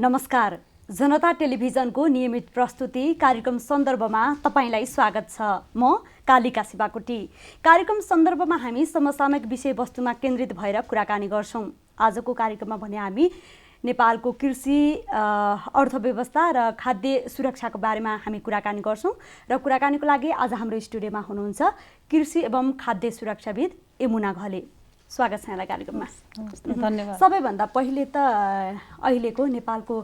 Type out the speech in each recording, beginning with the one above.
नमस्कार। जनता टेलिभिजनको नियमित प्रस्तुति कार्यक्रम सन्दर्भमा तपाईलाई स्वागत छ। म कालिका शिवाकोटी। कार्यक्रम सन्दर्भमा हामी समसामयिक विषयवस्तुमा केन्द्रित भएर कुराकानी गर्छौं। आजको कार्यक्रममा भने हामी नेपालको कृषि, अर्थव्यवस्था र खाद्य सुरक्षाको बारेमा हामी कुराकानी गर्छौं र कुराकानीको लागि आज हाम्रो स्टुडियोमा हुनुहुन्छ कृषि एवं खाद्य सुरक्षाविद यमुना घले। स्वागत छ यहाँलाई कार्यक्रममा। धन्यवाद। सबैभन्दा पहिले त अहिलेको नेपालको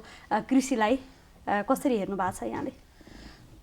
कृषिलाई कसरी हेर्नु भएको छ यहाँले?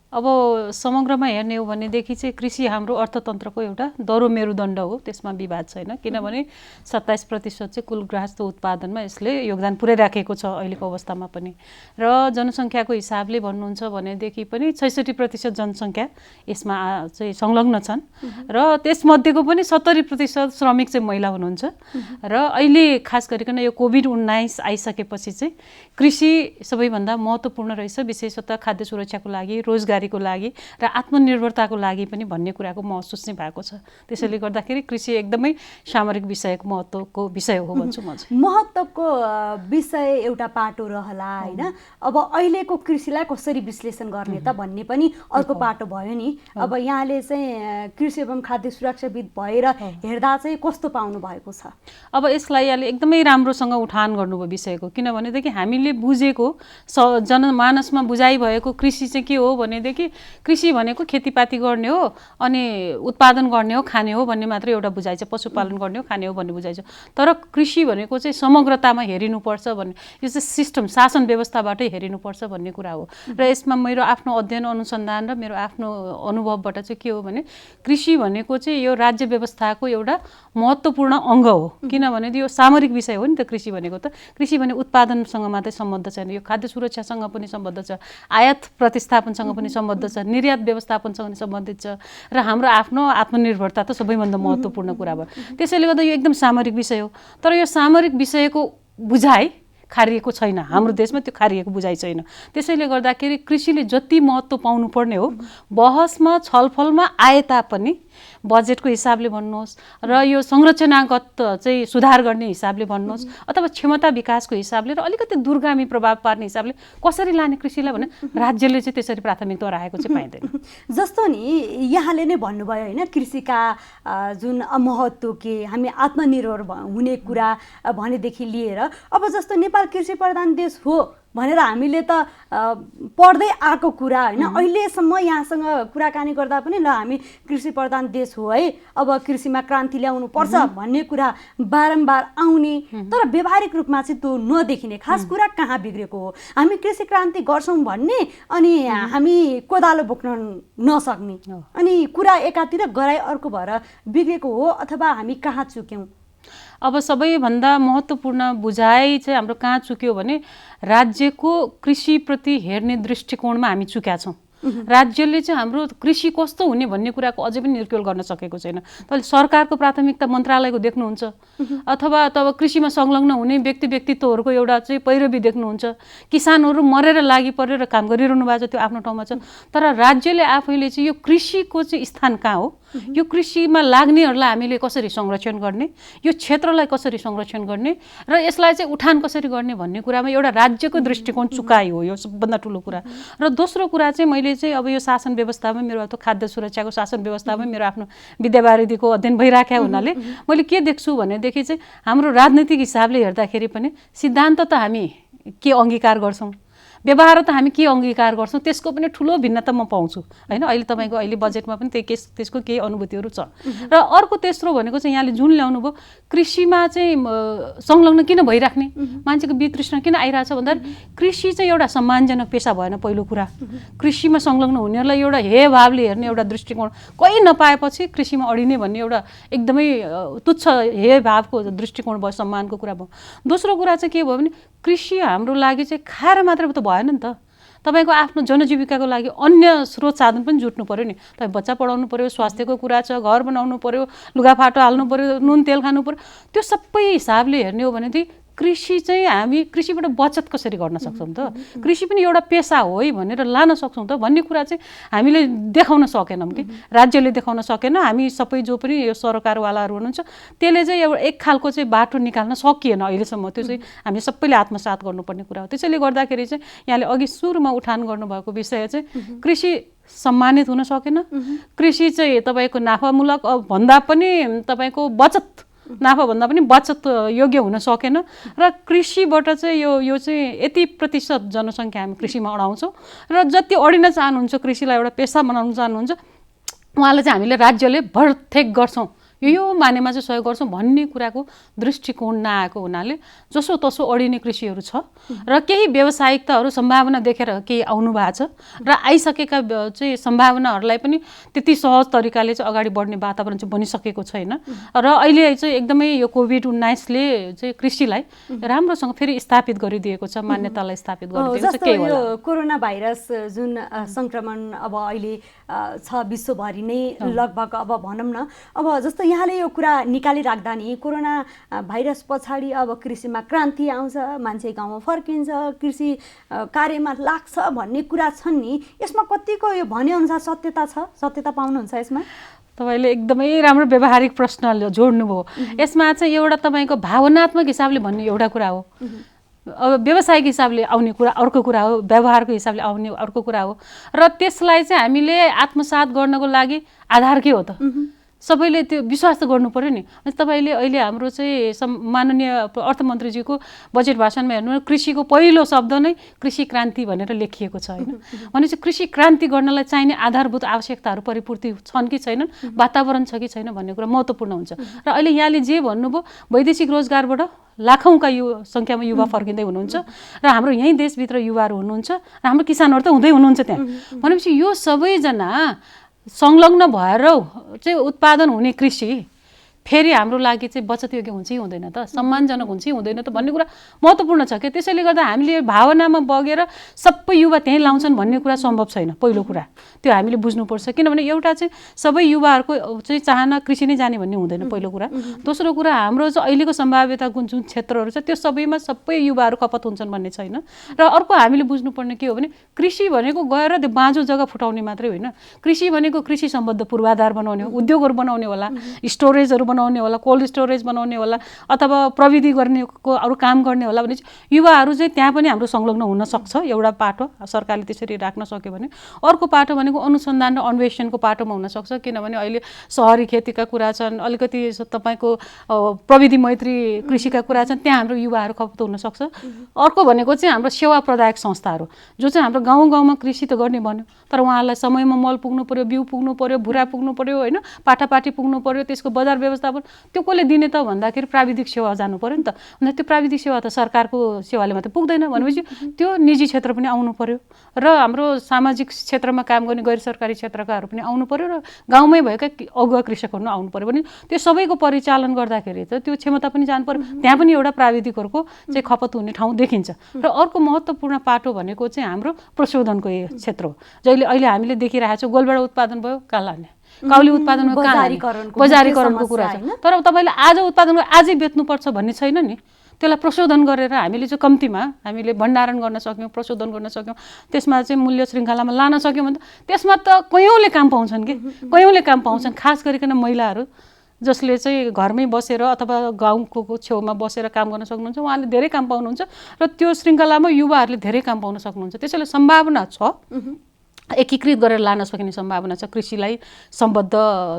अब समग्रमा हेर्ने हो भनेदेखि चाहिँ कृषि हाम्रो अर्थतन्त्रको एउटा दह्रो मेरुदण्ड हो, त्यसमा विवाद छैन। किनभने 27% चाहिँ कुल गृहस्थ उत्पादनमा यसले योगदान पुर्याइराखेको छ अहिलेको अवस्थामा पनि। र जनसङ्ख्याको हिसाबले भन्नुहुन्छ भनेदेखि पनि 66% जनसङ्ख्या यसमा चाहिँ संलग्न छन् र त्यसमध्येको पनि 70% श्रमिक चाहिँ महिला हुनुहुन्छ। र अहिले खास गरिकन यो कोभिड-19 आइसकेपछि चाहिँ कृषि सबैभन्दा महत्त्वपूर्ण रहेछ, विशेषतः खाद्य सुरक्षाको लागि, रोजगारीको लागि र आत्मनिर्भरताको लागि पनि भन्ने कुराको महसुस चाहिँ भएको छ। त्यसैले गर्दाखेरि कृषि एकदमै सामरिक विषयको महत्त्वको विषय हो भन्छु म चाहिँ। महत्त्वको विषय एउटा पाटो रहला हैन। अब अहिलेको कृषिलाई कसरी विश्लेषण गर्ने त भन्ने पनि अर्को पाटो भयो नि। अब यहाँले चाहिँ कृषि एवं खाद्य सुरक्षाविद भएर हेर्दा चाहिँ कस्तो पाउनु भएको छ? अब यसलाई यहाँले एकदमै राम्रोसँग उठान गर्नुभयो विषयको। किनभनेदेखि हामीले बुझेको जनमानसमा बुझाइ भएको कृषि चाहिँ के हो भनेदेखि कृषि भनेको खेतीपाती गर्ने हो अनि उत्पादन गर्ने हो, खाने हो भन्ने मात्र एउटा बुझाइ छ। पशुपालन गर्ने हो, खाने हो भन्ने बुझाइ छ। तर कृषि भनेको चाहिँ समग्रतामा हेरिनुपर्छ भन्ने, यो चाहिँ सिस्टम, शासन व्यवस्थाबाटै हेरिनुपर्छ भन्ने कुरा हो। र यसमा मेरो आफ्नो अध्ययन अनुसन्धान र मेरो आफ्नो अनुभवबाट चाहिँ के हो भने कृषि भनेको चाहिँ यो राज्य व्यवस्थाको एउटा महत्त्वपूर्ण अङ्ग हो। किनभने यो सामरिक विषय हो नि त कृषि भनेको त। कृषि भने उत्पादनसँग मात्रै सम्बद्ध छैन, यो खाद्य सुरक्षासँग पनि सम्बद्ध छ, आयात प्रतिस्थापनसँग पनि सम्बद्ध छ, निर्यात व्यवस्थापनसँग पनि सम्बन्धित छ र हाम्रो आफ्नो आत्मनिर्भरता त सबैभन्दा महत्त्वपूर्ण कुरा भयो। त्यसैले गर्दा यो एकदम सामरिक विषय हो। तर यो सामरिक विषयको बुझाइ खारिएको छैन, हाम्रो देशमा त्यो खारिएको बुझाइ छैन। त्यसैले गर्दाखेरि कृषिले जति महत्त्व पाउनुपर्ने हो बहसमा, छलफलमा आए तापनि बजेटको हिसाबले भन्नुहोस् र यो संरचनागत चाहिँ सुधार गर्ने हिसाबले भन्नुहोस् अथवा क्षमता विकासको हिसाबले र अलिकति दूरगामी प्रभाव पार्ने हिसाबले कसरी लाने कृषिलाई भने राज्यले चाहिँ त्यसरी प्राथमिकता राखेको चाहिँ पाइँदैन। जस्तो नि यहाँले नै भन्नुभयो होइन, कृषिका जुन महत्त्व के, हामी आत्मनिर्भर हुने कुरा भनेदेखि लिएर अब जस्तो नेपाल कृषि प्रधान देश हो भनेर हामीले त पढ्दै आएको कुरा होइन। अहिलेसम्म यहाँसँग कुराकानी गर्दा पनि ल हामी कृषि प्रधान देश हो है, अब कृषिमा क्रान्ति ल्याउनु पर्छ भन्ने कुरा बारम्बार आउने, तर व्यावहारिक रूपमा चाहिँ त्यो नदेखिने। खास कुरा कहाँ बिग्रेको हो? हामी कृषि क्रान्ति गर्छौँ भन्ने अनि हामी कोदालो बोक्न नसक्ने, अनि कुरा एकातिर गराइ अर्को भएर बिग्रेको हो अथवा हामी कहाँ चुक्यौँ? अब सबैभन्दा महत्त्वपूर्ण बुझाइ चाहिँ हाम्रो कहाँ चुक्यो भने राज्यको कृषिप्रति हेर्ने दृष्टिकोणमा हामी चुक्या छौँ। राज्यले चाहिँ हाम्रो कृषि कस्तो हुने भन्ने कुराको अझै पनि निर्क्युल गर्न सकेको छैन। तपाईँले सरकारको प्राथमिकता मन्त्रालयको देख्नुहुन्छ अथवा कृषिमा संलग्न हुने व्यक्तित्वहरूको एउटा चाहिँ पैरवी देख्नुहुन्छ। किसानहरू मरेर लागि परेर काम गरिरहनु भएको छ, त्यो आफ्नो ठाउँमा छ। तर राज्यले आफैले चाहिँ यो कृषिको चाहिँ स्थान कहाँ हो, यो कृषिमा लाग्नेहरूलाई हामीले कसरी संरक्षण गर्ने, यो क्षेत्रलाई कसरी संरक्षण गर्ने र यसलाई चाहिँ उठान कसरी गर्ने भन्ने कुरामा एउटा राज्यको दृष्टिकोण चुकाइ हो, यो सबभन्दा ठुलो कुरा। र दोस्रो कुरा चाहिँ मैले चाहिँ अब यो शासन व्यवस्थामा, मेरो त खाद्य सुरक्षाको शासन व्यवस्थामा मेरो आफ्नो विद्यावारिधीको अध्ययन भइराखेको हुनाले मैले के देख्छु भनेदेखि चाहिँ हाम्रो राजनैतिक हिसाबले हेर्दाखेरि पनि सिद्धान्त त हामी के अङ्गीकार गर्छौँ, व्यवहार त हामी के अङ्गीकार गर्छौँ, त्यसको पनि ठुलो भिन्नता म पाउँछु होइन। अहिले तपाईँको अहिले बजेटमा पनि त्यसको केही अनुभूतिहरू छ। र अर्को तेस्रो भनेको चाहिँ यहाँले जुन ल्याउनु भयो, कृषिमा चाहिँ संलग्न किन भइराख्ने, मान्छेको वितृष्णा किन आइरहेछ भन्दाखेरि कृषि चाहिँ एउटा सम्मानजनक पेसा भएन। पहिलो कुरा, कृषिमा संलग्न हुनेहरूलाई एउटा हे भावले हेर्ने एउटा दृष्टिकोण, कोही नपाएपछि कृषिमा अडिने भन्ने एउटा एकदमै तुच्छ हे भावको दृष्टिकोण भयो, सम्मानको कुरा भयो। दोस्रो कुरा चाहिँ के भयो भने कृषि हाम्रो लागि चाहिँ खाएर मात्र त भएन नि त, तपाईको आफ्नो जनजीविकाको लागि अन्य स्रोत साधन पनि जुट्नु पर्यो नि। तपाईँ बच्चा पढाउनु पर्यो, स्वास्थ्यको कुरा छ, घर बनाउनु पर्यो, लुगाफाटो हाल्नु पर्यो, नुन तेल खानु पर्यो। त्यो सबै हिसाबले हेर्ने हो भने कृषि चाहिँ हामी कृषिबाट बचत कसरी गर्न सक्छौँ त, कृषि पनि एउटा पेसा हो है भनेर लान सक्छौँ त भन्ने कुरा चाहिँ हामीले देखाउन सकेनौँ कि, राज्यले देखाउन सकेन। हामी सबै जो पनि यो सरकारवालाहरू हुनुहुन्छ त्यसले चाहिँ एउटा एक खालको चाहिँ बाटो निकाल्न सकिएन अहिलेसम्म। त्यो चाहिँ हामी सबैले आत्मसात गर्नुपर्ने कुरा हो। त्यसैले गर्दाखेरि चाहिँ यहाँले अघि सुरुमा उठान गर्नुभएको विषय चाहिँ कृषि सम्मानित हुन सकेन। कृषि चाहिँ तपाईँको नाफामूलक भन्दा पनि तपाईँको बचत, नाफा भन्दा पनि बचत योग्य हुन सकेन। र कृषिबाट चाहिँ यो चाहिँ यति प्रतिशत जनसङ्ख्या हामी कृषिमा अडाउँछौँ र जति अडिन चाहनुहुन्छ कृषिलाई एउटा पेसा बनाउन चाहनुहुन्छ उहाँलाई चाहिँ हामीले राज्यले भरथेक गर्छौँ, यो मानेमा चाहिँ सहयोग गर्छौँ भन्ने कुराको दृष्टिकोण नआएको हुनाले जसो तसो अडिने कृषिहरू छ र केही व्यावसायिकताहरू सम्भावना देखेर केही आउनु भएको छ र आइसकेका चाहिँ सम्भावनाहरूलाई पनि त्यति सहज तरिकाले चाहिँ अगाडि बढ्ने वातावरण चाहिँ बनिसकेको छैन। र अहिले चाहिँ एकदमै यो कोभिड-19ले चाहिँ कृषिलाई राम्रोसँग फेरि स्थापित गरिदिएको छ, मान्यतालाई स्थापित गरिदिएको छ। जस्तो यो कोरोना भाइरस जुन सङ्क्रमण अब अहिले छ विश्वभरि नै लगभग, अब भनौँ न, अब जस्तो यहाँले यो कुरा निकालिराख्दा नि कोरोना भाइरस पछाडि अब कृषिमा क्रान्ति आउँछ, मान्छे गाउँमा फर्किन्छ, कृषि कार्यमा लाग्छ भन्ने कुरा छन् नि, यसमा कतिको यो भनेअनुसार सत्यता छ, सत्यता पाउनुहुन्छ यसमा? तपाईँले एकदमै राम्रो व्यावहारिक प्रश्न जोड्नुभयो। यसमा चाहिँ एउटा तपाईँको भावनात्मक हिसाबले भन्ने एउटा कुरा हो, अब व्यावसायिक हिसाबले आउने कुरा अर्को कुरा हो, व्यवहारको हिसाबले आउने अर्को कुरा हो। र त्यसलाई चाहिँ हामीले आत्मसात गर्नको लागि आधार के हो त? सबैले त्यो विश्वास त गर्नु पर्यो नि। तपाईँले अहिले हाम्रो चाहिँ माननीय अर्थमन्त्रीजीको बजेट भाषणमा हेर्नु, कृषिको पहिलो शब्द नै कृषि क्रान्ति भनेर लेखिएको छ होइन। भनेपछि कृषि क्रान्ति गर्नलाई चाहिने आधारभूत आवश्यकताहरू परिपूर्ति छन् कि छैनन्, वातावरण छ कि छैन भन्ने कुरा महत्त्वपूर्ण हुन्छ। र अहिले यहाँले जे भन्नुभयो वैदेशिक रोजगारबाट लाखौँका सङ्ख्यामा युवा फर्किँदै हुनुहुन्छ र हाम्रो यहीँ देशभित्र युवाहरू हुनुहुन्छ र हाम्रो किसानहरू त हुँदै हुनुहुन्छ त्यहाँ। भनेपछि यो सबैजना संलग्न भएर चाहिँ उत्पादन हुने कृषि फेरि हाम्रो लागि चाहिँ बचत योग्य हुन्छ कि हुँदैन त, सम्मानजनक हुन्छ कि हुँदैन त भन्ने कुरा महत्त्वपूर्ण छ क्या। त्यसैले गर्दा हामीले भावनामा बगेर सबै युवा त्यहीँ लाउँछन् भन्ने कुरा सम्भव छैन। पहिलो कुरा त्यो हामीले बुझ्नुपर्छ, किनभने एउटा चाहिँ सबै युवाहरूको चाहिँ चाहना कृषि नै जाने भन्ने हुँदैन पहिलो कुरा। दोस्रो कुरा हाम्रो चाहिँ अहिलेको सम्भाव्यताको जुन क्षेत्रहरू छ त्यो सबैमा सबै युवाहरू खपत हुन्छन् भन्ने छैन। र अर्को हामीले बुझ्नुपर्ने के हो भने कृषि भनेको गएर त्यो बाँझो जग्गा फुटाउने मात्रै होइन, कृषि भनेको कृषि सम्बद्ध पूर्वाधार बनाउने हो, उद्योगहरू बनाउने होला, स्टोरेजहरू बनाउने होला, कोल्ड स्टोरेज बनाउने होला, अथवा प्रविधि गर्नेको अरू काम गर्ने होला भने युवाहरू चाहिँ त्यहाँ पनि हाम्रो संलग्न हुन सक्छ। एउटा पाटो सरकारले त्यसरी राख्न सक्यो भने अर्को पाटो भनेको अनुसन्धान र अन्वेषणको पाटोमा हुनसक्छ, किनभने अहिले सहरी खेतीका कुरा छन्, अलिकति तपाईँको प्रविधि मैत्री कृषिका कुरा छन्, त्यहाँ हाम्रो युवाहरू खपत हुनसक्छ। अर्को भनेको चाहिँ हाम्रो सेवा प्रदायक संस्थाहरू जो चाहिँ हाम्रो गाउँ गाउँमा कृषि त गर्ने भन्यो तर उहाँहरूलाई समयमा मल पुग्नु पर्यो, बिउ पुग्नु पर्यो, भुरा पुग्नु पर्यो होइन, पाटापाटी पुग्नु पर्यो, त्यसको बजार व्यवस्थापन त्यो कसले दिने त भन्दाखेरि प्राविधिक सेवा जानु पर्यो नि त। अन्त त्यो प्राविधिक सेवा त सरकारको सेवाले मात्रै पुग्दैन, भनेपछि त्यो निजी क्षेत्र पनि आउनु पर्यो र हाम्रो सामाजिक क्षेत्रमा काम गर्ने गैर सरकारी क्षेत्रकाहरू पनि आउनु पर्यो र गाउँमै भएका अगुवा कृषकहरू आउनु पर्यो भने त्यो सबैको परिचालन गर्दाखेरि त त्यो क्षमता पनि जानु पर्यो। त्यहाँ पनि एउटा प्राविधिकहरूको चाहिँ खपत हुने ठाउँ देखिन्छ। र अर्को महत्त्वपूर्ण पाटो भनेको चाहिँ हाम्रो प्रशोधनको क्षेत्र हो। जहिले अहिले हामीले देखिरहेको छौँ गोलबाट उत्पादन भयो कहाँ लाने, काउली उत्पादन बजारीकरणको कुरा छ, तर तपाईँले आज उत्पादन आजै बेच्नुपर्छ भन्ने छैन नि। त्यसलाई प्रशोधन गरेर हामीले चाहिँ कम्तीमा हामीले भण्डारण गर्न सक्यौँ, प्रशोधन गर्न सक्यौँ, त्यसमा चाहिँ मूल्य श्रृङ्खलामा लान सक्यौँ भने त्यसमा त कयौँले काम पाउँछन् कि, कयौँले काम पाउँछन्। खास गरिकन महिलाहरू जसले चाहिँ घरमै बसेर अथवा गाउँको छेउमा बसेर काम गर्न सक्नुहुन्छ उहाँले धेरै काम पाउनुहुन्छ र त्यो श्रृङ्खलामा युवाहरूले धेरै काम पाउन सक्नुहुन्छ। त्यसैले सम्भावना छ, एकीकृत गरेर लान सकिने सम्भावना छ कृषिलाई सम्बद्ध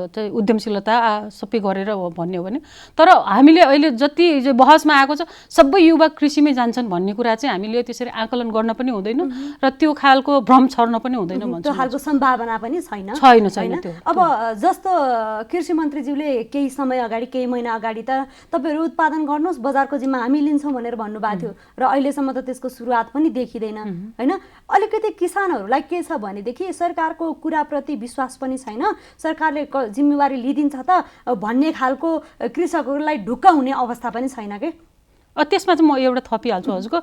चाहिँ उद्यमशीलता सबै गरेर भन्ने हो भने। तर हामीले अहिले जति बहसमा आएको छ सबै युवा कृषिमै जान्छन् भन्ने कुरा चाहिँ हामीले त्यसरी आकलन गर्न पनि हुँदैन र त्यो खालको भ्रम छर्न पनि हुँदैन भन्छु। त्यो खालको सम्भावना पनि छैन। त्यो अब जस्तो कृषि मन्त्रीज्यूले केही समय अगाडि, केही महिना अगाडि त तपाईँहरू उत्पादन गर्नुहोस् बजारको जिम्मा हामी लिन्छौँ भनेर भन्नुभएको थियो र अहिलेसम्म त त्यसको सुरुवात पनि देखिँदैन होइन। अलिकति किसानहरूलाई के छ भनेदेखि सरकारको कुराप्रति विश्वास पनि छैन, सरकारले जिम्मेवारी लिइदिन्छ त भन्ने खालको कृषकहरूलाई ढुक्क हुने अवस्था पनि छैन के। त्यसमा चाहिँ म एउटा थपिहाल्छु हजुरको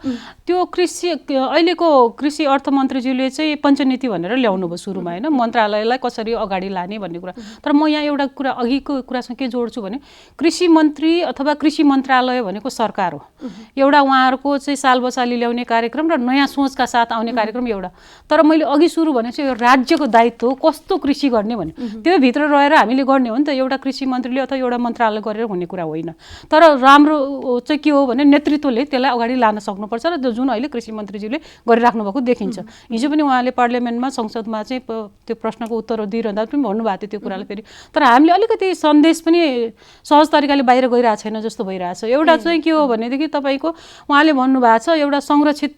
त्यो अहिलेको कृषि अर्थमन्त्रीज्यूले चाहिँ पञ्चनीति भनेर ल्याउनु भयो सुरुमा होइन, मन्त्रालयलाई कसरी अगाडि लाने भन्ने कुरा। तर म यहाँ एउटा कुरा अघिको कुरासँग के जोड्छु भने कृषि मन्त्री अथवा कृषि मन्त्रालय भनेको सरकार हो, एउटा उहाँहरूको चाहिँ सालबसाली ल्याउने कार्यक्रम र नयाँ सोचका साथ आउने कार्यक्रम एउटा। तर मैले अघि सुरु भने चाहिँ यो राज्यको दायित्व कस्तो कृषि गर्ने भने त्यो भित्र रहेर हामीले गर्ने हो नि त, एउटा कृषि मन्त्रीले अथवा एउटा मन्त्रालय गरेर हुने कुरा होइन। तर राम्रो चाहिँ के हो भने नेतृत्वले त्यसलाई अगाडि लान सक्नुपर्छ र जुन अहिले कृषि मन्त्रीज्यूले गरिराख्नु भएको देखिन्छ। हिजो पनि उहाँले पार्लियामेन्टमा संसदमा चाहिँ त्यो प्रश्नको उत्तर दिइरहँदा पनि भन्नुभएको थियो त्यो कुरालाई फेरि। तर हामीले अलिकति सन्देश पनि सहज तरिकाले बाहिर गइरहेको छैन जस्तो भइरहेछ। एउटा चाहिँ के हो भनेदेखि तपाईँको उहाँले भन्नुभएको छ एउटा संरक्षित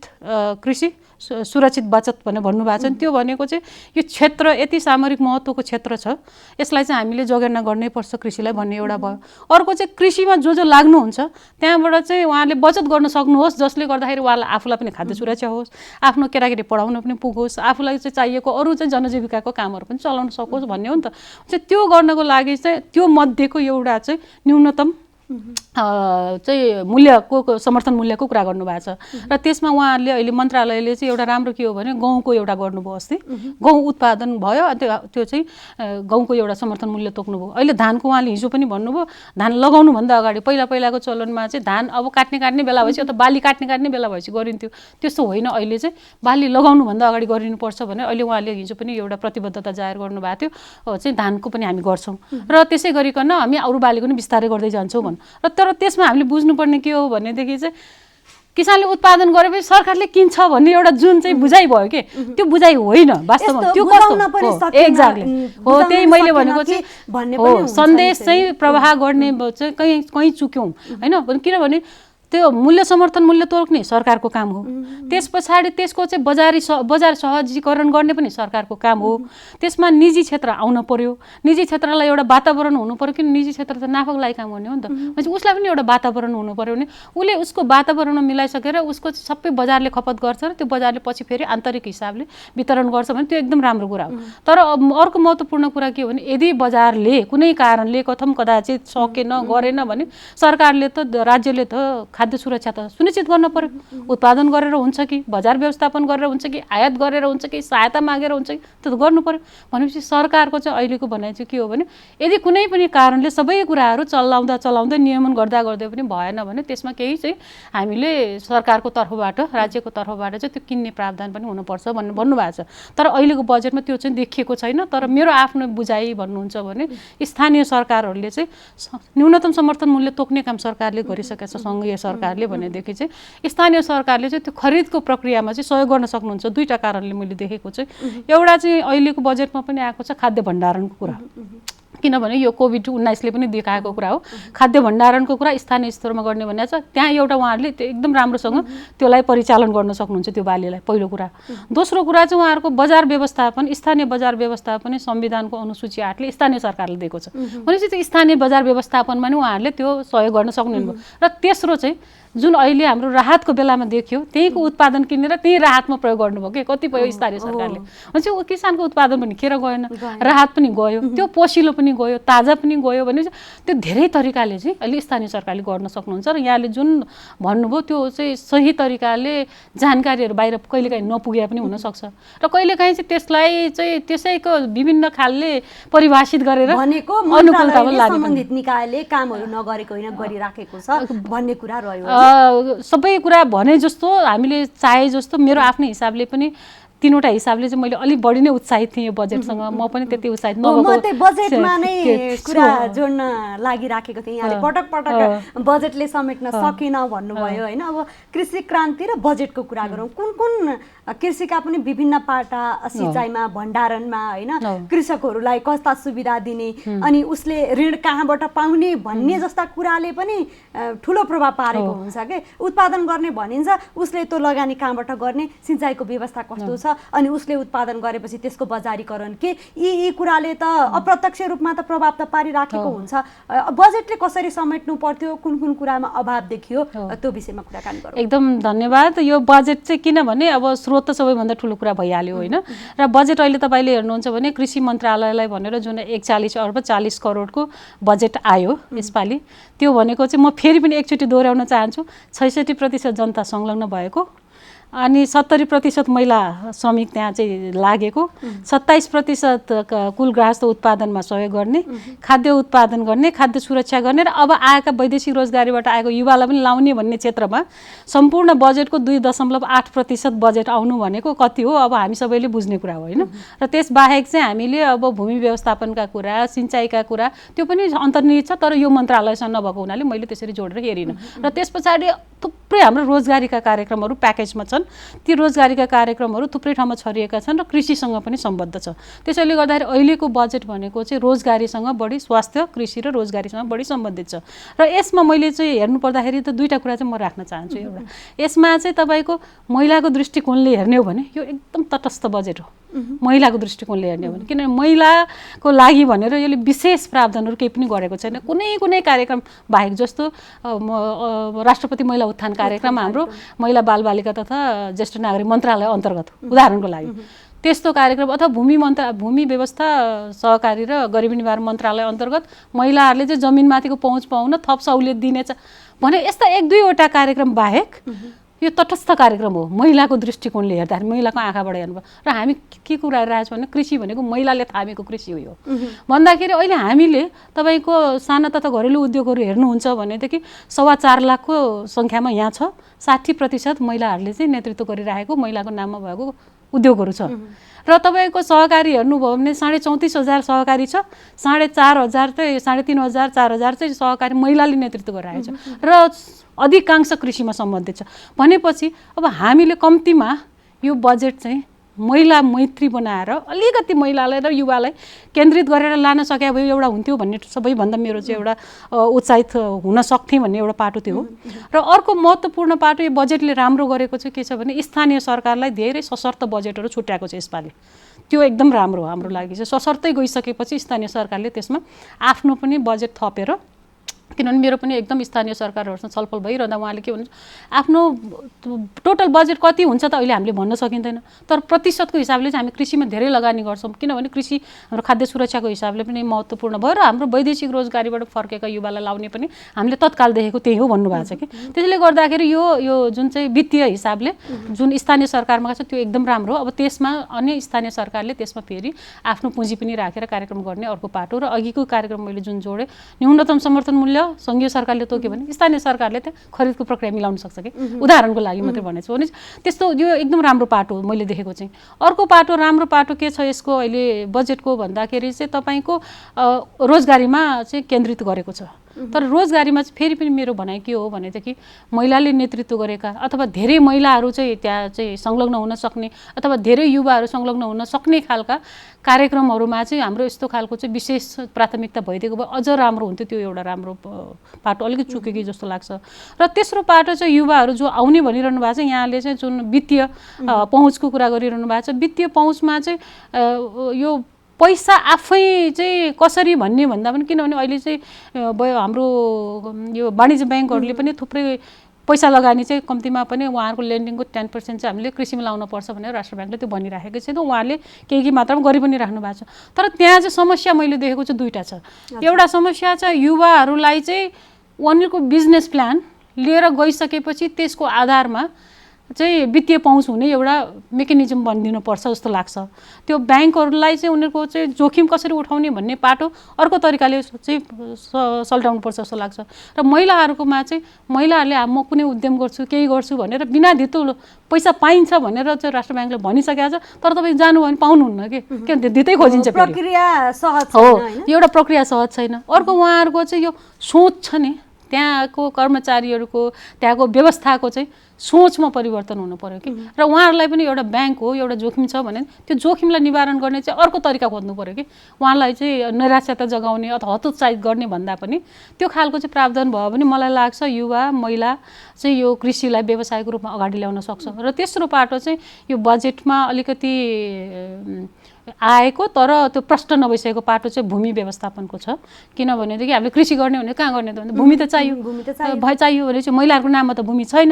कृषि सुरक्षित बचत भनेर भन्नुभएको छ नि, त्यो भनेको चाहिँ यो क्षेत्र यति सामरिक महत्त्वको क्षेत्र छ, यसलाई चाहिँ हामीले जगेर्ना गर्नै पर्छ कृषिलाई भन्ने एउटा भयो। अर्को चाहिँ कृषिमा जो लाग्नुहुन्छ त्यहाँबाट चाहिँ उहाँले बचत गर्न सक्नुहोस्, जसले गर्दाखेरि उहाँलाई आफूलाई पनि खाद्य सुरक्षा होस्, आफ्नो केटाकेटी पढाउन पनि पुगोस्, आफूलाई चाहिँ चाहिएको अरू चाहिँ जनजीविकाको कामहरू पनि चलाउन सकोस् भन्ने हो नि त। चाहिँ त्यो गर्नको लागि चाहिँ त्यो मध्येको एउटा चाहिँ न्यूनतम चाहिँ मूल्यको समर्थन मूल्यको कुरा गर्नुभएको छ र त्यसमा उहाँहरूले अहिले मन्त्रालयले चाहिँ एउटा राम्रो के हो भने गहुँको एउटा गर्नुभयो। अस्ति गहुँ उत्पादन भयो, त्यो चाहिँ गहुँको एउटा समर्थन मूल्य तोक्नुभयो। अहिले धानको उहाँले हिजो पनि भन्नुभयो धान लगाउनुभन्दा अगाडि पहिलाको चलनमा चाहिँ धान अब काट्ने बेला भएपछि अथवा बाली काट्ने बेला भएपछि गरिन्थ्यो, त्यस्तो होइन। अहिले चाहिँ बाली लगाउनुभन्दा अगाडि गरिनुपर्छ भने अहिले उहाँले हिजो पनि एउटा प्रतिबद्धता जाहेर गर्नुभएको थियो चाहिँ धानको पनि हामी गर्छौँ र त्यसै गरिकन हामी अरू बालीको पनि बिस्तारै गर्दै जान्छौँ भन्नु। र तर त्यसमा हामीले बुझ्नुपर्ने के हो भनेदेखि चाहिँ किसानले उत्पादन गरेपछि सरकारले किन्छ भन्ने एउटा जुन चाहिँ बुझाइ भयो कि त्यो बुझाइ होइन वास्तवमा। त्यो कस्तो एक्ज्याक्टली हो, त्यही मैले भनेको चाहिँ हो सन्देश चाहिँ प्रवाह गर्ने चाहिँ कहीँ चुक्यौँ होइन। किनभने त्यो मूल्य समर्थन मूल्य तोक्ने सरकारको काम हो, त्यस पछाडि त्यसको चाहिँ बजार सहजीकरण गर्ने पनि सरकारको काम हो। त्यसमा निजी क्षेत्र आउन पर्यो, निजी क्षेत्रलाई एउटा वातावरण हुनु पर्यो, किन निजी क्षेत्र त नाफाको लागि काम गर्ने हो नि त। भनेपछि उसलाई पनि एउटा वातावरण हुनु पर्यो भने उसले उसको वातावरणमा मिलाइसकेर उसको सबै बजारले खपत गर्छ र त्यो बजारले पछि फेरि आन्तरिक हिसाबले वितरण गर्छ भने त्यो एकदम राम्रो कुरा हो। तर अर्को महत्त्वपूर्ण कुरा के हो भने यदि बजारले कुनै कारणले कथम कदाचित सकेन गरेन भने सरकारले त राज्यले त खाद्य सुरक्षा त सुनिश्चित गर्न पर्यो। उत्पादन गरेर हुन्छ कि बजार व्यवस्थापन गरेर हुन्छ कि आयात गरेर हुन्छ कि सहायता मागेर हुन्छ कि त्यो त गर्नु पर्यो। भनेपछि सरकारको चाहिँ अहिलेको भनाइ चाहिँ के हो भने यदि कुनै पनि कारणले सबै कुराहरू चलाउँदा नियमन गर्दा पनि भएन भने त्यसमा केही चाहिँ हामीले सरकारको तर्फबाट राज्यको तर्फबाट चाहिँ त्यो किन्ने प्रावधान पनि हुनुपर्छ भन्ने भन्नुभएको छ। तर अहिलेको बजेटमा त्यो चाहिँ देखिएको छैन। तर मेरो आफ्नो बुझाइ भन्नुहुन्छ भने स्थानीय सरकारहरूले चाहिँ न्यूनतम समर्थन मूल्य तोक्ने काम सरकारले गरिसकेको छ सङ्घीय सरकारले भनेदेखि चाहिँ स्थानीय सरकारले चाहिँ त्यो खरिदको प्रक्रियामा चाहिँ सहयोग गर्न सक्नुहुन्छ। दुईटा कारणले मैले देखेको चाहिँ एउटा चाहिँ अहिलेको बजेटमा पनि आएको छ खाद्य भण्डारणको कुरा, किनभने यो कोभिड-19ले पनि देखाएको कुरा हो। खाद्य भण्डारणको कुरा स्थानीय स्तरमा गर्ने भनेको छ, त्यहाँ एउटा उहाँहरूले त्यो एकदम राम्रोसँग त्यसलाई परिचालन गर्न सक्नुहुन्छ त्यो बालीलाई, पहिलो कुरा। दोस्रो कुरा चाहिँ उहाँहरूको बजार व्यवस्थापन, स्थानीय बजार व्यवस्थापन संविधानको अनुसूची 8 ले स्थानीय सरकारले दिएको छ। भनेपछि त्यो स्थानीय बजार व्यवस्थापनमा नि उहाँहरूले त्यो सहयोग गर्न सक्नुहुन्न। र तेस्रो चाहिँ जुन अहिले हाम्रो राहतको बेलामा देखियो त्यहीको उत्पादन किनेर त्यही राहतमा प्रयोग गर्नुभयो कि कतिपय स्थानीय सरकारले। भनेपछि किसानको उत्पादन पनि खेर गएन, राहत पनि गयो, त्यो पोसिलो पनि गयो, ताजा पनि गयो भने त्यो धेरै तरिकाले चाहिँ अहिले स्थानीय सरकारले गर्न सक्नुहुन्छ। र यहाँले जुन भन्नुभयो त्यो चाहिँ सही तरिकाले जानकारीहरू बाहिर कहिलेकाहीँ नपुगे पनि हुनसक्छ र कहिलेकाहीँ चाहिँ त्यसलाई चाहिँ त्यसैको विभिन्न खालले परिभाषित गरेर भनेको सम्बन्धित निकायले कामहरू नगरेको होइन गरिराखेको छ भन्ने कुरा रह्यो। सबै कुरा भने जस्तो हामीले चाहे जस्तो मेरो आफ्नो हिसाबले पनि तीनवटा हिसाबले चाहिँ मैले अलिक बढी नै उत्साहित थिएँ यो बजेटसँग। म पनि त्यति उत्साहित नभएको, म त्यही बजेटमा नै कुरा जोड्न लागिराखेको थिएँ। यहाँले पटक बजेटले समेट्न सकेन भन्नुभयो होइन। अब कृषि क्रान्ति र बजेटको कुरा गरौँ, कुन कुन कृषिका पनि विभिन्न पाटा सिँचाइमा भण्डारणमा होइन कृषकहरूलाई कस्ता सुविधा दिने अनि उसले ऋण कहाँबाट पाउने भन्ने जस्ता कुराले पनि ठुलो प्रभाव पारेको हुन्छ के। उत्पादन गर्ने भनिन्छ, उसले त्यो लगानी कहाँबाट गर्ने, सिँचाइको व्यवस्था कस्तो छ, अनि उसले उत्पादन गरेपछि त्यसको बजारीकरण के, यी कुराले त अप्रत्यक्ष रूपमा त प्रभाव त पारिराखेको हुन्छ। बजेटले कसरी समेट्नु पर्थ्यो, कुन कुन कुरामा अभाव देखियो, त्यो विषयमा कुराकानी गरौँ। एकदम धन्यवाद। यो बजेट चाहिँ किनभने अब स्रोत त सबैभन्दा ठुलो कुरा भइहाल्यो होइन। र बजेट अहिले तपाईँले हेर्नुहुन्छ भने कृषि मन्त्रालयलाई भनेर जुन 41 अर्ब 40 करोडको बजेट आयो यसपालि, त्यो भनेको चाहिँ म फेरि पनि एकचोटि दोहोऱ्याउन चाहन्छु, 66% जनता संलग्न भएको, अनि 70% महिला श्रमिक त्यहाँ चाहिँ लागेको, 27% कुल गृहस्थ उत्पादनमा सहयोग गर्ने, खाद्य उत्पादन गर्ने, खाद्य सुरक्षा गर्ने, र अब आएका वैदेशिक रोजगारीबाट आएको युवालाई पनि लाउने भन्ने क्षेत्रमा सम्पूर्ण बजेटको 2.8% बजेट आउनु भनेको कति हो अब हामी सबैले बुझ्ने कुरा हो होइन। र त्यसबाहेक चाहिँ हामीले अब भूमि व्यवस्थापनका कुरा, सिँचाइका कुरा त्यो पनि अन्तर्निहित छ, तर यो मन्त्रालयसँग नभएको हुनाले मैले त्यसरी जोडेर हेरिनँ। र त्यस पछाडि थुप्रै हाम्रो रोजगारीका कार्यक्रमहरू प्याकेजमा छन्, ती रोजगारीका कार्यक्रमहरू थुप्रै ठाउँमा छरिएका छन् र कृषिसँग पनि सम्बद्ध छ। त्यसैले गर्दाखेरि अहिलेको बजेट भनेको चाहिँ रोजगारीसँग बढी, स्वास्थ्य, कृषि र रोजगारीसँग बढी सम्बन्धित छ। र यसमा मैले चाहिँ हेर्नु पर्दाखेरि त दुईवटा कुरा चाहिँ म राख्न चाहन्छु। एउटा, यसमा चाहिँ तपाईँको महिलाको दृष्टिकोणले हेर्ने हो भने यो एकदम तटस्थ बजेट हो, महिलाको दृष्टिकोणले हेर्ने हो भने, किनभने महिलाको लागि भनेर यसले विशेष प्रावधानहरू केही पनि गरेको छैन। कुनै कार्यक्रम बाहेक, जस्तो राष्ट्रपति महिला उत्थान कार्यक्रम हाम्रो महिला बालबालिका तथा ज्येष्ठ नागरिक मन्त्रालय अन्तर्गत उदाहरणको लागि त्यस्तो कार्यक्रम, अथवा भूमि व्यवस्था सहकारी र गरिबी निवारण मन्त्रालय अन्तर्गत महिलाहरूले चाहिँ जमिनमाथिको पहुँच पाउन थप सहुलियत दिनेछ भने यस्ता 1-2वटा कार्यक्रम बाहेक यो तटस्थ कार्यक्रम हो महिलाको दृष्टिकोणले हेर्दाखेरि, महिलाको आँखाबाट हेर्नु। र हामी के कुरा गरिरहेछौँ भने कृषि भनेको महिलाले थामेको कृषि हो यो भन्दाखेरि अहिले हामीले तपाईँको साना तथा घरेलु उद्योगहरू हेर्नुहुन्छ भनेदेखि 4.25 लाखको सङ्ख्यामा यहाँ छ, 60% महिलाहरूले चाहिँ नेतृत्व गरिरहेको महिलाको नाममा भएको उद्योगहरू छ। र तपाईँको सहकारी हेर्नुभयो भने 34,500 सहकारी छ, 4,500 चाहिँ 3,500 4,000 चाहिँ सहकारी महिलाले नेतृत्व गरिरहेको छ र अधिकांश कृषिमा सम्बन्धित छ भनेपछि अब हामीले कम्तीमा यो बजेट चाहिँ महिला मैत्री बनाएर अलिकति महिलालाई र युवालाई केन्द्रित गरेर लान सके भए एउटा हुन्थ्यो भन्ने सबैभन्दा मेरो चाहिँ एउटा उत्साहित हुन सक्थेँ भन्ने एउटा पाटो त्यो हो। र अर्को महत्त्वपूर्ण पाटो यो बजेटले राम्रो गरेको चाहिँ के छ भने स्थानीय सरकारलाई धेरै सशर्त बजेटहरू छुट्याएको छ यसपालि, त्यो एकदम राम्रो हो हाम्रो लागि चाहिँ। सशर्तै गइसकेपछि स्थानीय सरकारले त्यसमा आफ्नो पनि बजेट थपेर, किनभने मेरो पनि एकदम स्थानीय सरकारहरूसँग छलफल भइरहँदा उहाँले के भन्नुहुन्छ, आफ्नो टोटल बजेट कति हुन्छ त अहिले हामीले भन्न सकिँदैन, तर प्रतिशतको हिसाबले चाहिँ हामी कृषिमा धेरै लगानी गर्छौँ, किनभने कृषि हाम्रो खाद्य सुरक्षाको हिसाबले पनि महत्त्वपूर्ण भयो र हाम्रो वैदेशिक रोजगारीबाट फर्केका युवालाई लाउने पनि हामीले तत्काल देखेको त्यही हो भन्नुभएको छ कि। त्यसले गर्दाखेरि यो जुन चाहिँ वित्तीय हिसाबले जुन स्थानीय सरकारमा छ त्यो एकदम राम्रो हो। अब त्यसमा अन्य स्थानीय सरकारले त्यसमा फेरि आफ्नो पुँजी पनि राखेर कार्यक्रम गर्ने अर्को पाटो। र अघिको कार्यक्रम मैले जुन जोडेँ, न्यूनतम समर्थन मूल्य सङ्घीय सरकारले तोक्यो भने स्थानीय सरकारले त्यहाँ खरिदको प्रक्रिया मिलाउन सक्छ कि, उदाहरणको लागि मात्रै भनेको भने त्यस्तो यो एकदम राम्रो पाटो मैले देखेको चाहिँ। अर्को पाटो राम्रो पाटो के छ यसको अहिले बजेटको भन्दाखेरि चाहिँ तपाईँको रोजगारीमा चाहिँ केन्द्रित गरेको छ। तर रोजगारीमा चाहिँ फेरि पनि मेरो भनाइ के हो भनेदेखि महिलाले नेतृत्व गरेका अथवा धेरै महिलाहरू चाहिँ त्यहाँ चाहिँ संलग्न हुन सक्ने अथवा धेरै युवाहरू संलग्न हुन सक्ने खालका कार्यक्रमहरूमा चाहिँ हाम्रो यस्तो खालको चाहिँ विशेष प्राथमिकता भइदिएको भए अझ राम्रो हुन्थ्यो। त्यो एउटा राम्रो पाटो अलिकति चुकेकी जस्तो लाग्छ। र तेस्रो पाटो चाहिँ युवाहरू जो आउने भनिरहनु भएको छ, यहाँले चाहिँ जुन वित्तीय पहुँचको कुरा गरिरहनु भएको छ, वित्तीय पहुँचमा चाहिँ यो पैसा आफै चाहिँ कसरी भन्ने भन्दा पनि, किनभने अहिले चाहिँ हाम्रो यो वाणिज्य ब्याङ्कहरूले पनि थुप्रै पैसा लगानी चाहिँ कम्तीमा पनि उहाँहरूको लेन्डिङको 10% चाहिँ हामीले कृषिमा लाउनुपर्छ भनेर राष्ट्र ब्याङ्कले त्यो भनिराखेको छ। उहाँले केही मात्रामा गरि पनि राख्नु भएको छ। तर त्यहाँ चाहिँ समस्या मैले देखेको चाहिँ दुईवटा छ। एउटा समस्या चाहिँ युवाहरूलाई चाहिँ उनीहरूको बिजनेस प्लान लिएर गइसकेपछि त्यसको आधारमा चाहिँ वित्तीय पहुँच हुने एउटा मेकानिजम बनिदिनुपर्छ जस्तो लाग्छ। त्यो ब्याङ्कहरूलाई चाहिँ उनीहरूको चाहिँ जोखिम कसरी उठाउने भन्ने पाटो अर्को तरिकाले चाहिँ सल्टाउनुपर्छ जस्तो लाग्छ। र महिलाहरूकोमा चाहिँ महिलाहरूले म कुनै उद्यम गर्छु केही गर्छु भनेर बिना धितो पैसा पाइन्छ भनेर चाहिँ राष्ट्र ब्याङ्कले भनिसकेको छ, तर तपाईँ जानु भने पाउनुहुन्न कि धितै खोजिन्छ। प्रक्रिया सहज हो, एउटा प्रक्रिया सहज छैन। अर्को उहाँहरूको चाहिँ यो सोच छ नि, त्यहाँको कर्मचारीहरूको त्यहाँको व्यवस्थाको चाहिँ सोचमा परिवर्तन हुनु पर्यो कि। र उहाँहरूलाई पनि एउटा ब्याङ्क हो, एउटा जोखिम छ भने त्यो जोखिमलाई निवारण गर्ने चाहिँ अर्को तरिका खोज्नु पर्यो कि। उहाँलाई चाहिँ निराशा जगाउने अथवा हतोत्साहित गर्ने भन्दा पनि त्यो खालको चाहिँ प्रावधान भयो भने मलाई लाग्छ युवा महिला चाहिँ यो कृषिलाई व्यवसायको रूपमा अगाडि ल्याउन सक्छ। र तेस्रो पाटो चाहिँ यो बजेटमा अलिकति आएको तर त्यो प्रष्ट नभइसकेको पाटो चाहिँ भूमि व्यवस्थापनको छ। किनभनेदेखि हामीले कृषि गर्ने भने कहाँ गर्ने त भने भूमि त चाहियो भने चाहिँ महिलाहरूको नाममा त भूमि छैन।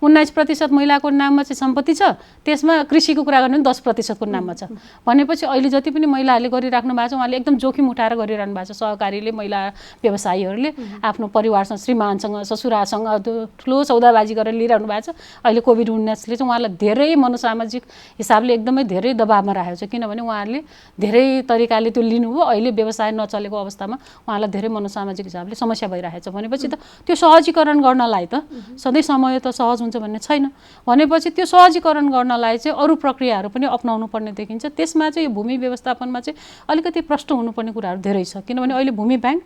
19% महिलाको नाममा चाहिँ सम्पत्ति छ, त्यसमा कृषिको कुरा गर्ने 10% को नाममा छ भनेपछि अहिले जति पनि महिलाहरूले गरिराख्नु भएको छ उहाँले एकदम जोखिम उठाएर गरिरहनु भएको छ। सहकारीले, महिला व्यवसायीहरूले आफ्नो परिवारसँग, श्रीमानसँग, ससुरासँग ठुलो सौदाबाजी गरेर लिइरहनु भएको छ। अहिले कोभिड-19ले चाहिँ उहाँलाई धेरै मनोसामाजिक हिसाबले एकदमै धेरै दबावमा राखेको छ। किनभने उहाँहरूले धेरै तरिकाले त्यो लिनुभयो, अहिले व्यवसाय नचलेको अवस्थामा उहाँलाई धेरै मनोसामाजिक हिसाबले समस्या भइरहेको छ भनेपछि त त्यो सहजीकरण गर्नलाई त सधैँ समय त सहज हुन्छ भन्ने छैन। भनेपछि त्यो सहजीकरण गर्नलाई चाहिँ अरू प्रक्रियाहरू पनि अपनाउनु पर्ने देखिन्छ। त्यसमा चाहिँ यो भूमि व्यवस्थापनमा चाहिँ अलिकति प्रष्ट हुनुपर्ने कुराहरू धेरै छ। किनभने अहिले भूमि ब्याङ्क,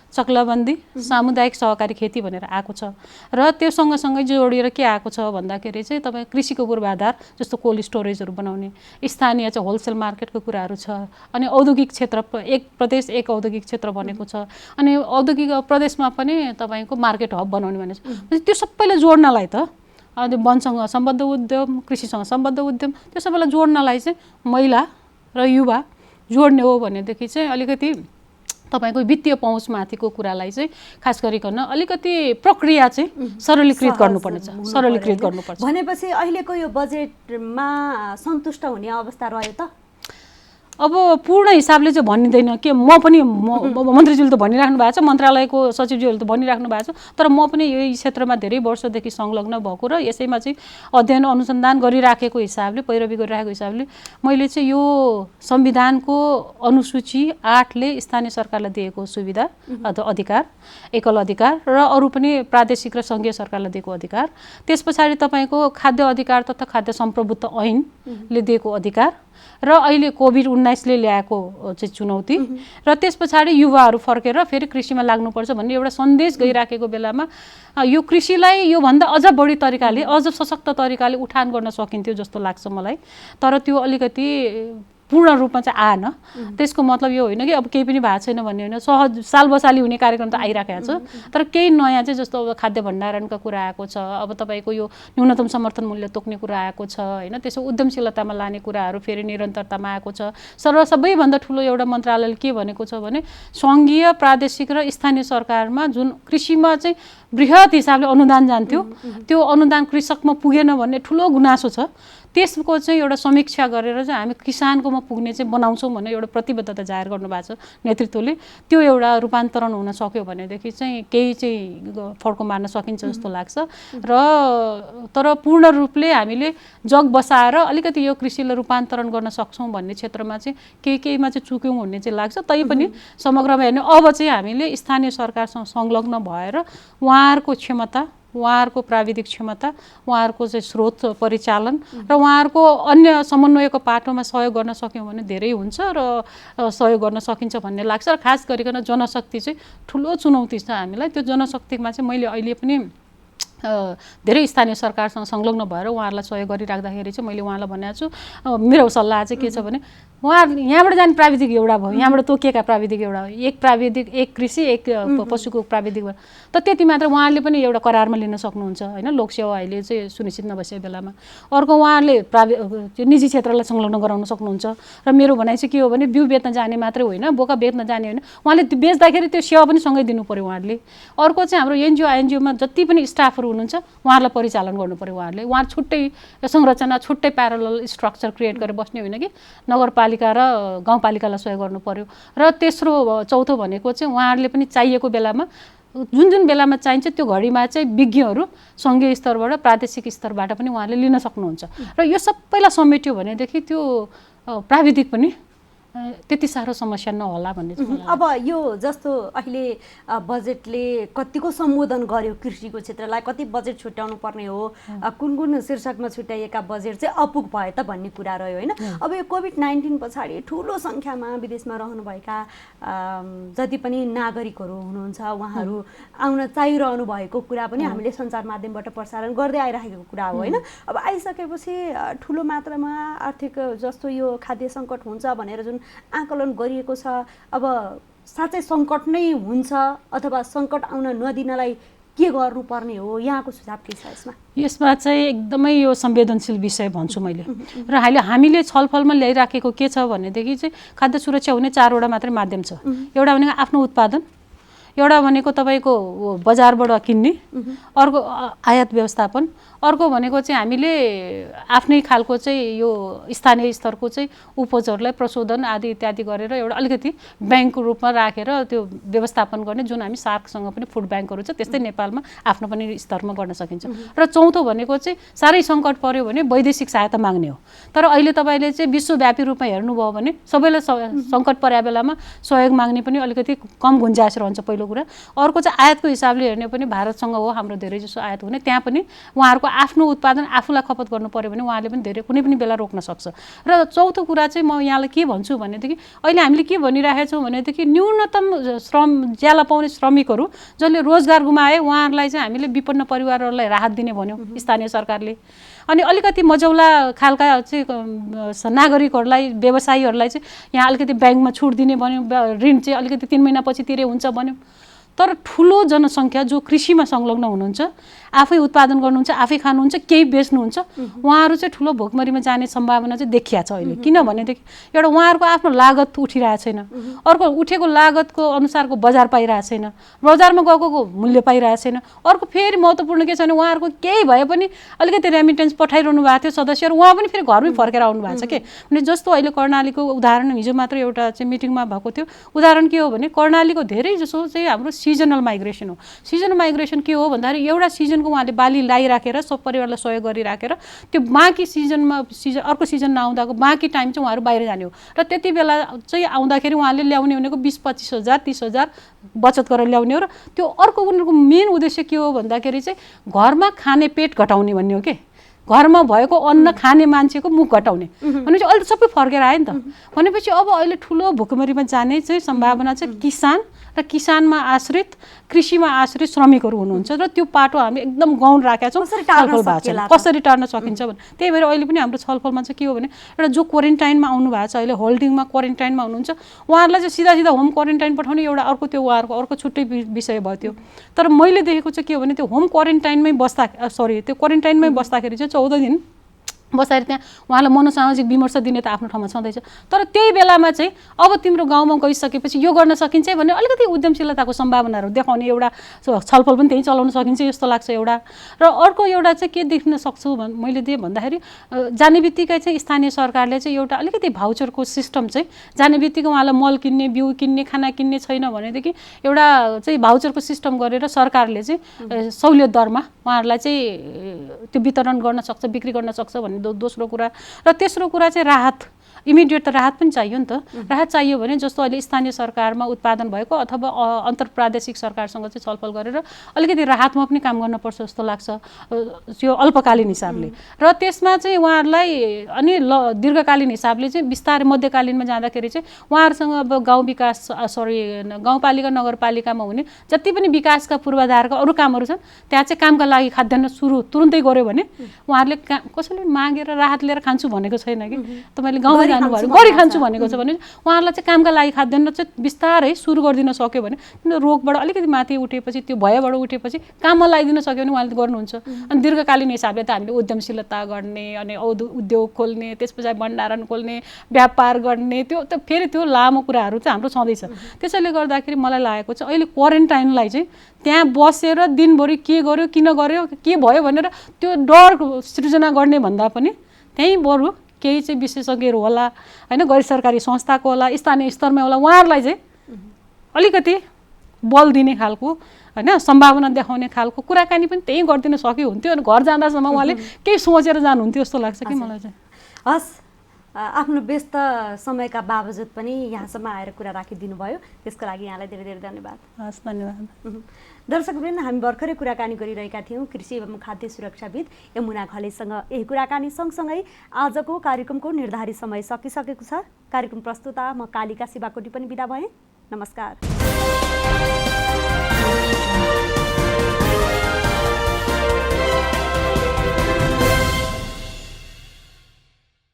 चक्लबन्दी, सामुदायिक सहकारी खेती भनेर आएको छ र त्यो सँगसँगै जोडिएर के आएको छ भन्दाखेरि चाहिँ तपाईँ कृषिको पूर्वाधार जस्तो कोल्ड स्टोरेजहरू बनाउने, स्थानीय चाहिँ होलसेल मार्केटको कुराहरू छ। अनि औद्योगिक क्षेत्र, एक प्रदेश एक औद्योगिक क्षेत्र बनेको छ। अनि औद्योगिक प्रदेशमा पनि तपाईँको मार्केट हब बनाउने भनेको छ। त्यो सबैले जोड्नलाई त वनसँग सम्बद्ध उद्यम, कृषिसँग सम्बद्ध उद्यम, त्यो सबैलाई जोड्नलाई चाहिँ महिला र युवा जोड्ने हो भनेदेखि चाहिँ अलिकति तपाईको वित्तीय पहुँचमाथिको कुरालाई चाहिँ खास गरिकन अलिकति प्रक्रिया चाहिँ सरलीकृत गर्नुपर्ने छ, सरलीकृत गर्नुपर्छ। भनेपछि अहिलेको यो बजेटमा सन्तुष्ट हुने अवस्था रह्यो त? अब पूर्ण हिसाबले चाहिँ भनिँदैन के, म पनि मन्त्रीज्यूले त भनिराख्नु भएको छ, मन्त्रालयको सचिवज्यूले त भनिराख्नु भएको छ, तर म पनि यही क्षेत्रमा धेरै वर्षदेखि संलग्न भएको र यसैमा चाहिँ अध्ययन अनुसन्धान गरिराखेको हिसाबले, पैरवी गरिराखेको हिसाबले मैले चाहिँ यो संविधानको अनुसूची 8ले स्थानीय सरकारलाई दिएको सुविधा अथवा अधिकार, एकल अधिकार र अरू पनि प्रादेशिक र सङ्घीय सरकारलाई दिएको अधिकार, त्यस पछाडि तपाईँको खाद्य अधिकार तथा खाद्य सम्प्रभुत्व ऐनले दिएको अधिकार र अहिले कोभिड-19ले ल्याएको चाहिँ चुनौती र त्यस पछाडि युवाहरू फर्केर फेरि कृषिमा लाग्नुपर्छ भन्ने एउटा सन्देश गइराखेको बेलामा यो कृषिलाई योभन्दा अझ बढी तरिकाले, अझ सशक्त तरिकाले उठान गर्न सकिन्थ्यो जस्तो लाग्छ मलाई। तर त्यो अलिकति पूर्ण रूपमा चाहिँ आएन। त्यसको मतलब यो होइन कि अब केही पनि भएको छैन भन्ने होइन, सहज सालबसाली हुने कार्यक्रम त आइराखेको छ, तर केही नयाँ चाहिँ जस्तो अब खाद्य भण्डारणका कुरा आएको छ, अब तपाईँको यो न्यूनतम समर्थन मूल्य तोक्ने कुरा आएको छ होइन, त्यसो उद्यमशीलतामा लाने कुराहरू फेरि निरन्तरतामा आएको छ। सबैभन्दा ठुलो एउटा मन्त्रालयले के भनेको छ भने सङ्घीय, प्रादेशिक र स्थानीय सरकारमा जुन कृषिमा चाहिँ बृहत हिसाबले अनुदान जान्थ्यो त्यो अनुदान कृषकमा पुगेन भन्ने ठुलो गुनासो छ। त्यसको चाहिँ एउटा समीक्षा गरेर चाहिँ हामी किसानकोमा पुग्ने चाहिँ बनाउँछौँ भन्ने एउटा प्रतिबद्धता जाहेर गर्नुभएको छ नेतृत्वले। त्यो एउटा रूपान्तरण हुन सक्यो भनेदेखि चाहिँ केही चाहिँ फड्को मार्न सकिन्छ जस्तो लाग्छ र तर पूर्ण रूपले हामीले जग बसाएर अलिकति यो कृषिलाई रूपान्तरण गर्न सक्छौँ भन्ने क्षेत्रमा चाहिँ केहीमा चाहिँ चुक्यौँ भन्ने चाहिँ लाग्छ। तैपनि समग्रमा हेर्ने अब चाहिँ हामीले स्थानीय सरकारसँग संलग्न भएर उहाँहरूको क्षमता, उहाँहरूको प्राविधिक क्षमता, उहाँहरूको चाहिँ स्रोत परिचालन र उहाँहरूको अन्य समन्वयको पाटोमा सहयोग गर्न सक्यौँ भने धेरै हुन्छ र सहयोग गर्न सकिन्छ भन्ने लाग्छ। र खास गरिकन जनशक्ति चाहिँ ठुलो चुनौती छ हामीलाई। त्यो जनशक्तिमा चाहिँ मैले अहिले पनि धेरै स्थानीय सरकारसँग संलग्न भएर उहाँहरूलाई सहयोग गरिराख्दाखेरि चाहिँ मैले उहाँलाई भनेको छु, मेरो सल्लाह चाहिँ के छ भने उहाँ यहाँबाट जाने प्राविधिक एउटा भयो, यहाँबाट तोकिएका प्राविधिक एउटा, एक प्राविधिक, एक कृषि, एक पशुको प्राविधिक भयो, त त्यति मात्र उहाँले पनि एउटा करारमा लिन सक्नुहुन्छ होइन। लोकसेवा अहिले चाहिँ सुनिश्चित नभइसकेको बेलामा अर्को उहाँले निजी क्षेत्रलाई संलग्न गराउन सक्नुहुन्छ। र मेरो भनाइ चाहिँ के हो भने बिउ बेच्न जाने मात्रै होइन, बोका बेच्न जाने होइन, उहाँले बेच्दाखेरि त्यो सेवा पनि सँगै दिनु पर्यो उहाँहरूले। अर्को चाहिँ हाम्रो एनजिओ आइएनजिओमा जति पनि स्टाफहरू हुनुहुन्छ उहाँहरूलाई परिचालन गर्नु पर्यो उहाँहरूले। उहाँ छुट्टै संरचना, छुट्टै प्यारलल स्ट्रक्चर क्रिएट गरेर बस्ने होइन कि नगरपालिका र गाउँपालिकालाई सहयोग गर्नु पर्यो। र तेस्रो चौथो भनेको चाहिँ उहाँहरूले पनि चाहिएको बेलामा जुन बेलामा चाहिन्छ त्यो घडीमा चाहिँ विज्ञहरू सङ्घीय स्तरबाट, प्रादेशिक स्तरबाट पनि उहाँले लिन सक्नुहुन्छ। र यो सबैलाई समेट्यो भनेदेखि त्यो प्राविधिक पनि त्यति साह्रो समस्या नहोला भन्ने चाहिँ। अब यो जस्तो अहिले बजेटले कतिको सम्बोधन गर्यो कृषिको क्षेत्रलाई, कति बजेट छुट्याउनु पर्ने हो, कुन कुन शीर्षकमा छुट्याइएका बजेट चाहिँ अपुग भए त भन्ने कुरा रह्यो होइन। अब यो कोभिड-19 पछाडि ठुलो सङ्ख्यामा विदेशमा रहनुभएका जति पनि नागरिकहरू हुनुहुन्छ उहाँहरू आउन चाहिरहनु भएको कुरा पनि हामीले सञ्चार माध्यमबाट प्रसारण गर्दै आइरहेको कुरा हो होइन। अब आइसकेपछि ठुलो मात्रामा आर्थिक जस्तो यो खाद्य सङ्कट हुन्छ भनेर जुन आकलन गरिएको छ, अब साँच्चै सङ्कट नै हुन्छ अथवा सङ्कट आउन नदिनलाई के गर्नुपर्ने हो, यहाँको सुझाव के छ यसमा? यसमा चाहिँ एकदमै यो संवेदनशील विषय भन्छु मैले। र हामीले छलफलमा ल्याइराखेको के छ भनेदेखि चाहिँ खाद्य सुरक्षा हुने 4 वटा मात्रै माध्यम छ। एउटा भनेको आफ्नो उत्पादन, एउटा भनेको तपाईँको बजारबाट किन्ने, अर्को आयात व्यवस्थापन, अर्को भनेको चाहिँ हामीले आफ्नै खालको चाहिँ यो स्थानीय स्तरको चाहिँ उपजहरूलाई प्रशोधन आदि इत्यादि गरेर एउटा अलिकति ब्याङ्कको रूपमा राखेर त्यो व्यवस्थापन गर्ने, जुन हामी सार्कसँग पनि फुड ब्याङ्कहरू छ त्यस्तै नेपालमा आफ्नो पनि स्तरमा गर्न सकिन्छ। र चौथो भनेको चाहिँ साह्रै सङ्कट पर्यो भने वैदेशिक सहायता माग्ने हो। तर अहिले तपाईँले चाहिँ विश्वव्यापी रूपमा हेर्नुभयो भने सबैलाई सङ्कट परेको बेलामा सहयोग माग्ने पनि अलिकति कम गुन्जाइस रहन्छ पहिलो कुरा। अर्को चाहिँ आयातको हिसाबले हेर्ने पनि भारतसँग हो हाम्रो धेरै जसो आयात हुने, त्यहाँ पनि उहाँहरूको आफ्नो उत्पादन आफूलाई खपत गर्नु पर्यो भने उहाँले पनि धेरै कुनै पनि बेला रोक्न सक्छ। र चौथो कुरा चाहिँ म यहाँलाई के भन्छु भनेदेखि अहिले हामीले के भनिरहेका छौँ भनेदेखि न्यूनतम श्रम ज्याला पाउने श्रमिकहरू जसले रोजगार गुमाए उहाँहरूलाई चाहिँ हामीले विपन्न परिवारहरूलाई राहत दिने भन्यौँ स्थानीय सरकारले। अनि अलिकति मजौला खालका चाहिँ नागरिकहरूलाई व्यवसायीहरूलाई चाहिँ यहाँ अलिकति ब्याङ्कमा छुट दिने भन्यौँ, ऋण चाहिँ अलिकति 3 महिनापछि तिरे हुन्छ भन्यौँ। तर ठुलो जनसङ्ख्या जो कृषिमा संलग्न हुनुहुन्छ, आफै उत्पादन गर्नुहुन्छ, आफै खानुहुन्छ, केही बेच्नुहुन्छ, उहाँहरू चाहिँ ठुलो भोकमरीमा जाने सम्भावना चाहिँ देखिया छ अहिले। किनभनेदेखि एउटा उहाँहरूको आफ्नो लागत उठिरहेको छैन, अर्को उठेको लागतको अनुसारको बजार पाइरहेको छैन, बजारमा गएको मूल्य पाइरहेको छैन। अर्को फेरि महत्त्वपूर्ण के छ भने उहाँहरूको केही भए पनि अलिकति रेमिटेन्स पठाइरहनु भएको थियो सदस्यहरू, उहाँ पनि फेरि घरमै फर्केर आउनु भएको छ के। भने जस्तो अहिले कर्णालीको उदाहरण हिजो मात्र एउटा चाहिँ मिटिङमा भएको थियो, उदाहरण के हो भने कर्णालीको धेरै जसो चाहिँ हाम्रो सिजनल माइग्रेसन हो। सिजनल माइग्रेसन के हो भन्दाखेरि एउटा सिजनको उहाँले बाली लगाइराखेर सब परिवारलाई सहयोग गरिराखेर त्यो बाँकी अर्को सिजन नआउँदाको बाँकी टाइम चाहिँ उहाँहरू बाहिर जाने हो। र त्यति बेला चाहिँ आउँदाखेरि उहाँले ल्याउने भनेको 20-25 हजार 30 हजार बचत गरेर ल्याउने हो। र त्यो अर्को उनीहरूको मेन उद्देश्य के हो भन्दाखेरि चाहिँ घरमा खाने पेट घटाउने भन्ने हो कि, घरमा भएको अन्न खाने मान्छेको मुख घटाउने भनेपछि अहिले सबै फर्केर आयो नि त। भनेपछि अब अहिले ठुलो भुकमरीमा जाने चाहिँ सम्भावना चाहिँ किसान र किसानमा आश्रित कृषिमा आश्रित श्रमिकहरू हुनुहुन्छ। र त्यो पाटो हामी एकदम गौण राखेका छौँ, कसरी टार्न सकिन्छ भने। त्यही भएर अहिले पनि हाम्रो छलफलमा चाहिँ के हो भने एउटा जो क्वारेन्टाइनमा आउनु भएको छ, अहिले होल्डिङमा क्वारेन्टाइनमा हुनुहुन्छ, उहाँहरूलाई चाहिँ सिधा सिधा होम क्वारेन्टाइन पठाउने एउटा अर्को त्यो उहाँहरूको अर्को छुट्टै विषय भयो त्यो। तर मैले देखेको चाहिँ के हो भने त्यो होम क्वारेन्टाइनमै त्यो क्वारेन्टाइनमै बस्दाखेरि चाहिँ 14 दिन बसाएर त्यहाँ उहाँलाई मनोसामाजिक विमर्श दिने त आफ्नो ठाउँमा छँदैछ। तर त्यही बेलामा चाहिँ अब तिम्रो गाउँमा गइसकेपछि यो गर्न सकिन्छ भने अलिकति उद्यमशीलताको सम्भावनाहरू देखाउने एउटा छलफल पनि त्यही चलाउन सकिन्छ जस्तो लाग्छ एउटा। र अर्को एउटा चाहिँ के देख्न सक्छु मैले भन्दाखेरि जाने बित्तिकै चाहिँ स्थानीय सरकारले चाहिँ एउटा अलिकति भाउचरको सिस्टम चाहिँ जाने बित्तिकै उहाँलाई मल किन्ने, बिउ किन्ने, खाना किन्ने छैन भनेदेखि एउटा चाहिँ भाउचरको सिस्टम गरेर सरकारले चाहिँ सहुलियत दरमा उहाँहरूलाई चाहिँ त्यो वितरण गर्न सक्छ, बिक्री गर्न सक्छ भन्ने दोस्रो कुरा। र तेस्रो कुरा चाहिँ राहत, इमिडिएट त राहत पनि चाहियो नि त। राहत चाहियो भने जस्तो अहिले स्थानीय सरकारमा उत्पादन भएको अथवा अन्तर्प्रादेशिक सरकारसँग चाहिँ छलफल गरेर अलिकति राहतमा पनि काम गर्नुपर्छ जस्तो लाग्छ त्यो अल्पकालीन हिसाबले। र त्यसमा चाहिँ उहाँहरूलाई अनि दीर्घकालीन हिसाबले चाहिँ बिस्तारै मध्यकालीनमा जाँदाखेरि चाहिँ उहाँहरूसँग अब गाउँपालिका नगरपालिकामा हुने जति पनि विकासका पूर्वाधारका अरू कामहरू छन् त्यहाँ चाहिँ कामका लागि खाद्यान्न तुरुन्तै गऱ्यो भने उहाँहरूले कसैले मागेर राहत लिएर खान्छु भनेको छैन कि, तपाईँले गाउँमा जानुभयो गरी खान्छु भनेको छ भने उहाँहरूलाई चाहिँ कामका लागि खाद्यान्न चाहिँ बिस्तारै सुरु गरिदिन सक्यो भने रोगबाट अलिकति माथि उठेपछि त्यो भयबाट उठेपछि काममा लगाइदिन सक्यो भने उहाँले गर्नुहुन्छ। अनि दीर्घकालीन हिसाबले त हामीले उद्यमशीलता गर्ने अनि उद्योग खोल्ने, त्यस पछाडि भण्डारण खोल्ने, व्यापार गर्ने, त्यो त फेरि त्यो लामो कुराहरू चाहिँ हाम्रो छँदैछ। त्यसैले गर्दाखेरि मलाई लागेको चाहिँ अहिले क्वारेन्टाइनलाई चाहिँ त्यहाँ बसेर दिनभरि के गर्यो, किन गर्यो, के भयो भनेर त्यो डर सृजना गर्ने भन्दा पनि त्यहीँ बरु केही चाहिँ विशेषज्ञहरू होला होइन, गैर सरकारी संस्थाको होला, स्थानीय स्तरमा होला, उहाँहरूलाई चाहिँ अलिकति बल दिने खालको होइन, सम्भावना देखाउने खालको कुराकानी पनि त्यहीँ गरिदिन सक्यो हुन्थ्यो। अनि घर जाँदासम्म उहाँले केही सोचेर जानुहुन्थ्यो जस्तो लाग्छ कि मलाई चाहिँ। हस्, आफ्नो व्यस्त समयका बावजुद पनि यहाँसम्म आएर कुरा राखिदिनु भयो, त्यसको लागि यहाँलाई धेरै धेरै धन्यवाद। हस्, धन्यवाद। दर्शकवृन्द, हामी भर्खरै कुराकानी गरिरहेका थियौँ कृषि एवं खाद्य सुरक्षाविद यमुना घलेसँग। यही कुराकानी सँगसँगै आजको कार्यक्रमको निर्धारित समय सकिसकेको छ। कार्यक्रम प्रस्तुता म कालिका शिवाकोटी पनि बिदा भएँ। नमस्कार।